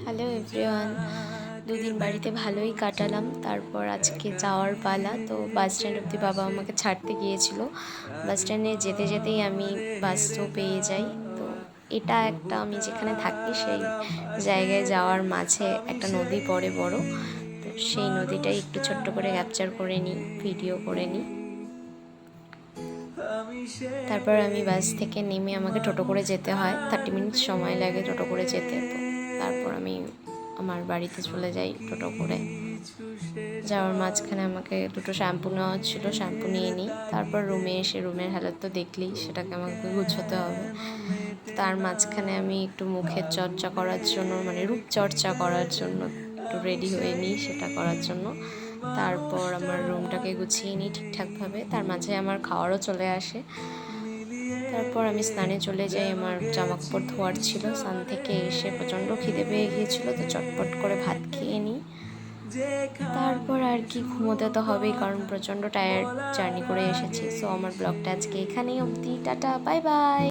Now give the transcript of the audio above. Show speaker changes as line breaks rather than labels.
Hello everyone, দুদিন বাড়িতে ভালোই কাটালাম। তারপর আজকে যাওয়ার পালা। তো বাস স্ট্যান্ড অবধি বাবা আমাকে ছাড়তে গিয়েছিল। বাস স্ট্যান্ডে যেতে যেতেই আমি বাসও পেয়ে যাই। তো এটা একটা, আমি যেখানে থাকি সেই জায়গায় যাওয়ার মাঝে একটা নদী পড়ে বড়। তো সেই নদীটাই একটু ছোট্ট করে ক্যাপচার করে নিই, ভিডিও করে নিই। তারপর আমি বাস থেকে নেমে আমাকে টোটো করে যেতে হয়, 30 মিনিট সময় লাগে টোটো করে যেতে। তো তারপর আমি আমার বাড়িতে চলে যাই টোটো করে। যাওয়ার মাঝখানে আমাকে দুটো শ্যাম্পু নেওয়া ছিল, শ্যাম্পু নিয়ে নিই। তারপর রুমে এসে রুমের হালত তো দেখলেই, সেটাকে আমাকে গুছোতে হবে। তার মাঝখানে আমি একটু মুখের চর্চা করার জন্য, মানে রূপচর্চা করার জন্য একটু রেডি হয়ে নিই, সেটা করার জন্য। তারপর আমার রুমটাকে গুছিয়ে নিই ঠিকঠাকভাবে। তার মাঝে আমার খাওয়ারও চলে আসে। তারপর আমি স্নানে চলে যাই, আমার জামা কাপড় ধোয়ার ছিল। স্নান থেকে এসে প্রচণ্ড খিদে পেয়ে গিয়েছিল, তো চটপট করে ভাত খেয়ে নিই। তারপর আর কি, ঘুমোতে তো হবেই, কারণ প্রচণ্ড টায়ার্ড জার্নি করে এসেছি। সো আমার ব্লগটা আজকে এখানেই অবধি। Tata, bye bye.